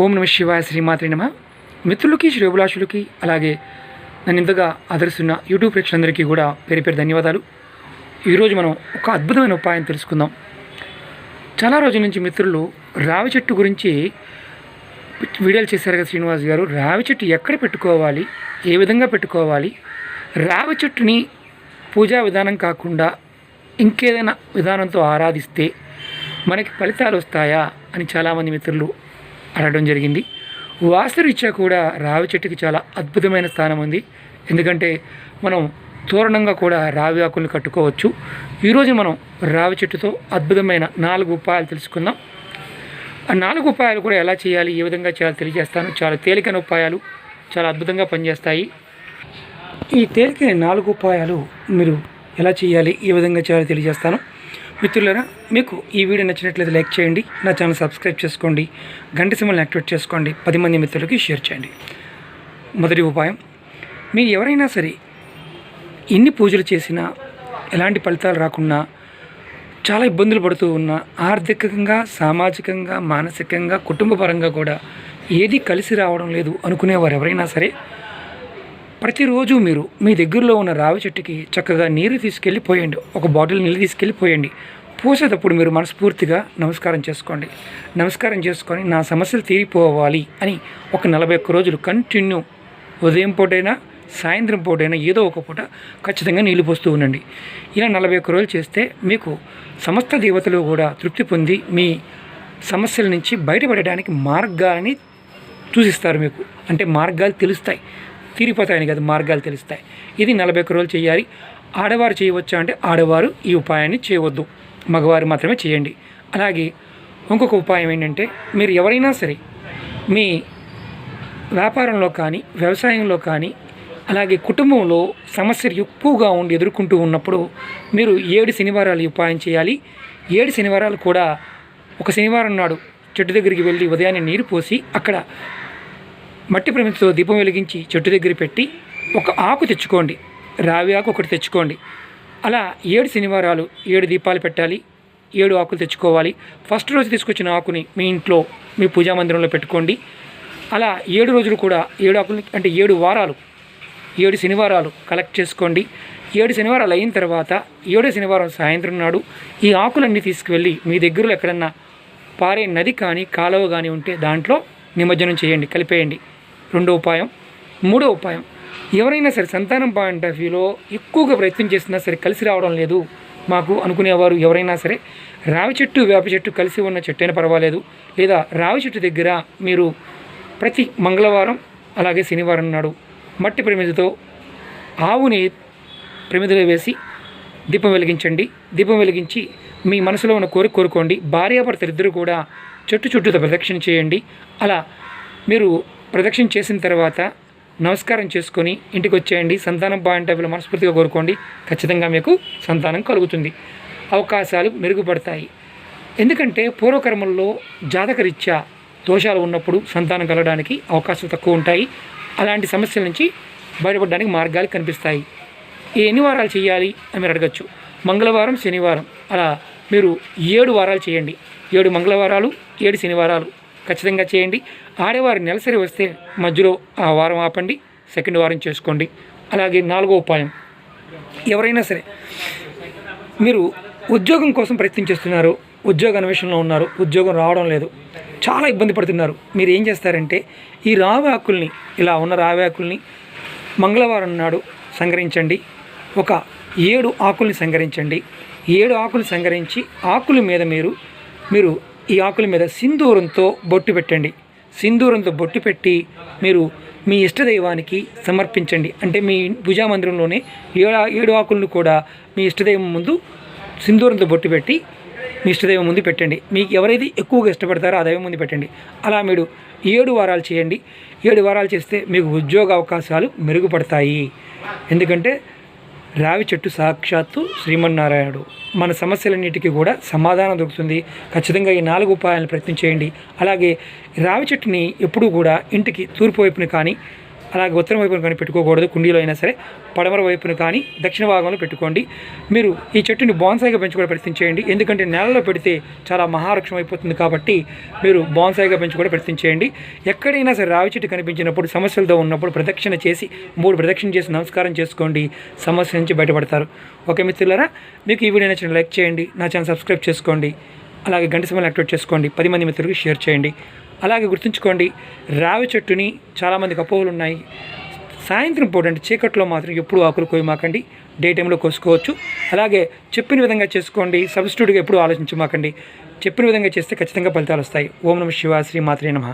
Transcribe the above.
ఓం నమ శివాయ, శ్రీమాత్రే నమ. మిత్రులకి, శ్రేయోభిలాషులకి, అలాగే నన్ను ఇంతగా ఆదరిస్తున్న యూట్యూబ్ ప్రేక్షకులందరికీ కూడా పేరు పేరు ధన్యవాదాలు. ఈరోజు మనం ఒక అద్భుతమైన ఉపాయం తెలుసుకుందాం. చాలా రోజుల నుంచి మిత్రులు రావి చెట్టు గురించి వీడియోలు చేశారు కదా శ్రీనివాస్ గారు. రావి చెట్టు ఎక్కడ పెట్టుకోవాలి, ఏ విధంగా పెట్టుకోవాలి, రావి చెట్టుని పూజా విధానం కాకుండా ఇంకేదైనా విధానంతో ఆరాధిస్తే మనకి ఫలితాలు వస్తాయా అని చాలామంది మిత్రులు అడగడం జరిగింది. వాస్తురీత్యా కూడా రావి చెట్టుకి చాలా అద్భుతమైన స్థానం ఉంది. ఎందుకంటే మనం తోరణంగా కూడా రావి ఆకుల్ని కట్టుకోవచ్చు. ఈరోజు మనం రావి చెట్టుతో అద్భుతమైన 4 ఉపాయాలు తెలుసుకుందాం. ఆ 4 ఉపాయాలు కూడా ఎలా చేయాలి, ఏ విధంగా చేయాలో తెలియజేస్తాను. చాలా తేలికైన ఉపాయాలు, చాలా అద్భుతంగా పనిచేస్తాయి. ఈ తేలికైన 4 ఉపాయాలు మీరు ఎలా చేయాలి, ఏ విధంగా చేయాలో తెలియజేస్తాను. మిత్రులారా, మీకు ఈ వీడియో నచ్చినట్లయితే లైక్ చేయండి, నా ఛానల్ సబ్స్క్రైబ్ చేసుకోండి, గంట సింబల్ని యాక్టివేట్ చేసుకోండి, 10 మంది మిత్రులకి షేర్ చేయండి. మొదటి ఉపాయం, మీరు ఎవరైనా సరే ఎన్ని పూజలు చేసినా ఎలాంటి ఫలితాలు రాకున్నా, చాలా ఇబ్బందులు పడుతూ ఉన్నా, ఆర్థికంగా, సామాజికంగా, మానసికంగా, కుటుంబపరంగా కూడా ఏది కలిసి రావడం లేదు అనుకునేవారు ఎవరైనా సరే, ప్రతిరోజు మీరు మీ దగ్గరలో ఉన్న రావి చెట్టుకి చక్కగా నీరు తీసుకెళ్ళి పోయండి. ఒక బాటిల్ నీళ్ళు తీసుకెళ్ళి పోయండి. పోసేటప్పుడు మీరు మనస్ఫూర్తిగా నమస్కారం చేసుకోండి. నమస్కారం చేసుకొని నా సమస్యలు తీరిపోవాలి అని ఒక 41 రోజులు కంటిన్యూ, ఉదయం పూటైనా సాయంత్రం పూటైనా ఏదో ఒక పూట ఖచ్చితంగా నీళ్లు పోస్తూ ఉండండి. ఇలా 41 రోజులు చేస్తే మీకు సమస్త దేవతలు కూడా తృప్తి పొంది మీ సమస్యల నుంచి బయటపడడానికి మార్గాలని సూచిస్తారు. మీకు అంటే మార్గాలు తెలుస్తాయి, తీరిపోతాయని కదా, మార్గాలు తెలుస్తాయి. ఇది 41 రోజులు చేయాలి. ఆడవారు చేయవచ్చా అంటే ఆడవారు ఈ ఉపాయాన్ని చేయవద్దు, మగవారు మాత్రమే చేయండి. అలాగే ఇంకొక ఉపాయం ఏంటంటే, మీరు ఎవరైనా సరే మీ వ్యాపారంలో కానీ, వ్యవసాయంలో కానీ, అలాగే కుటుంబంలో సమస్యలు ఎక్కువగా ఉండి ఎదుర్కొంటూ ఉన్నప్పుడు మీరు 7 శనివారాలు ఈ ఉపాయం చేయాలి. 7 శనివారాలు కూడా ఒక శనివారం నాడు చెట్టు దగ్గరికి వెళ్ళి ఉదయాన్నే నీరు పోసి అక్కడ మట్టి ప్రమిదతో దీపం వెలిగించి చెట్టు దగ్గర పెట్టి ఒక ఆకు తెచ్చుకోండి, రావి ఆకు ఒకటి తెచ్చుకోండి. అలా 7 శనివారాలు 7 దీపాలు పెట్టాలి, 7 ఆకులు తెచ్చుకోవాలి. ఫస్ట్ రోజు తీసుకొచ్చిన ఆకుని మీ ఇంట్లో మీ పూజా మందిరంలో పెట్టుకోండి. అలా 7 రోజులు కూడా 7 ఆకులు అంటే 7 వారాలు 7 శనివారాలు కలెక్ట్ చేసుకోండి. 7 శనివారాలు అయిన తర్వాత 7వ శనివారం సాయంత్రం నాడు ఈ ఆకులన్నీ తీసుకువెళ్ళి మీ దగ్గరలో ఎక్కడన్నా పారే నది కానీ కాలువ కానీ ఉంటే దాంట్లో నిమజ్జనం చేయండి, కలిపేయండి. 2వ ఉపాయం. 3వ ఉపాయం, ఎవరైనా సరే సంతానం పాయింట్ ఆఫ్ వ్యూలో ఎక్కువగా ప్రయత్నం చేస్తున్నా సరే కలిసి రావడం లేదు మాకు అనుకునేవారు ఎవరైనా సరే, రావి చెట్టు వేప చెట్టు కలిసి ఉన్న చెట్టు అయినా పర్వాలేదు, లేదా రావి చెట్టు దగ్గర మీరు ప్రతి మంగళవారం అలాగే శనివారం నాడు మట్టి ప్రమిదతో ఆవుని ప్రమిదలో వేసి దీపం వెలిగించండి. దీపం వెలిగించి మీ మనసులో ఉన్న కోరిక కోరుకోండి. భార్యాభర్తలు ఇద్దరు కూడా చెట్టు చుట్టూతో ప్రదక్షిణ చేయండి. అలా మీరు ప్రదక్షిణ చేసిన తర్వాత నమస్కారం చేసుకొని ఇంటికి వచ్చేయండి. సంతానం పాయింట్ ఆఫ్ వ్యూలో మనస్ఫూర్తిగా కోరుకోండి, ఖచ్చితంగా మీకు సంతానం కలుగుతుంది, అవకాశాలు మెరుగుపడతాయి. ఎందుకంటే పూర్వకర్మల్లో జాతకరీత్యా దోషాలు ఉన్నప్పుడు సంతానం కలగడానికి అవకాశాలు తక్కువ ఉంటాయి. అలాంటి సమస్యల నుంచి బయటపడడానికి మార్గాలు కనిపిస్తాయి. ఎన్ని వారాలు చేయాలి అని మీరు అడగచ్చు. మంగళవారం, శనివారం అలా మీరు 7 వారాలు చేయండి. 7 మంగళవారాలు, 7 శనివారాలు ఖచ్చితంగా చేయండి. ఆడవారు నెలసరి వస్తే మధ్యలో ఆ వారం ఆపండి, సెకండ్ వారం చేసుకోండి. అలాగే 4వ ఉపాయం, ఎవరైనా సరే మీరు ఉద్యోగం కోసం ప్రయత్నం చేస్తున్నారు, ఉద్యోగ అన్వేషణలో ఉన్నారు, ఉద్యోగం రావడం లేదు, చాలా ఇబ్బంది పడుతున్నారు. మీరు ఏం చేస్తారంటే ఈ రావి ఆకుల్ని, ఇలా ఉన్న రావి ఆకుల్ని మంగళవారం నాడు సంగ్రహించండి. ఒక 7 ఆకుల్ని సంగ్రహించండి. 7 ఆకులు సంగ్రహించి ఆకుల మీద మీరు ఈ ఆకుల మీద సింధూరంతో బొట్టు పెట్టండి. సింధూరంతో బొట్టు పెట్టి మీరు మీ ఇష్టదైవానికి సమర్పించండి. అంటే మీ పూజా మందిరంలోనే 7 ఆకులను కూడా మీ ఇష్టదైవం ముందు సింధూరంతో బొట్టు పెట్టి మీ ఇష్టదైవం ముందు పెట్టండి. మీకు ఎవరైతే ఎక్కువగా ఇష్టపడతారో ఆ దైవం ముందు పెట్టండి. అలా మీరు 7 వారాలు చేయండి. 7 వారాలు చేస్తే మీకు ఉద్యోగ అవకాశాలు మెరుగుపడతాయి. ఎందుకంటే రావి చెట్టు సాక్షాత్తు శ్రీమన్నారాయణుడు. మన సమస్యలన్నిటికీ కూడా సమాధానం దొరుకుతుంది. ఖచ్చితంగా ఈ 4 ఉపాయాలను ప్రయత్నం చేయండి. అలాగే రావి చెట్టుని ఎప్పుడూ కూడా ఇంటికి తూర్పు వైపున కానీ, అలాగే ఉత్తరం వైపున కానీ పెట్టుకోకూడదు, కుండీలో అయినా సరే. పడమర వైపున కానీ దక్షిణ భాగంలో పెట్టుకోండి. మీరు ఈ చెట్టుని బాన్సాయిగా పెంచుకోవడం ప్రయత్నం చేయండి. ఎందుకంటే నేలలో పెడితే చాలా మహావృక్షం అయిపోతుంది కాబట్టి మీరు బాన్సాయిగా పెంచుకోవడం ప్రయత్నం చేయండి. ఎక్కడైనా సరే రావి చెట్టు కనిపించినప్పుడు, సమస్యలతో ఉన్నప్పుడు ప్రదక్షిణ చేసి 3 ప్రదక్షిణ చేసి నమస్కారం చేసుకోండి, సమస్య నుంచి బయటపడతారు. ఓకే మిత్రులారా, మీకు ఈ వీడియో నచ్చిన లైక్ చేయండి, నా ఛానల్ సబ్స్క్రైబ్ చేసుకోండి, అలాగే గంట సింబల్ యాక్టివేట్ చేసుకోండి, 10 మంది మిత్రులకు షేర్ చేయండి. అలాగే గుర్తుంచుకోండి, రావి చెట్టుని చాలామందికి అపోహలు ఉన్నాయి. సాయంత్రం పూట అంటే చీకట్లో మాత్రం ఎప్పుడు ఆకులు కోయమాకండి, డే టైంలో కోసుకోవచ్చు. అలాగే చెప్పిన విధంగా చేసుకోండి, సబ్స్టిట్యూట్గా ఎప్పుడు ఆలోచించమాకండి. చెప్పిన విధంగా చేస్తే ఖచ్చితంగా ఫలితాలు వస్తాయి. ఓం నమః శివాయ, శ్రీ మాత్రే నమః.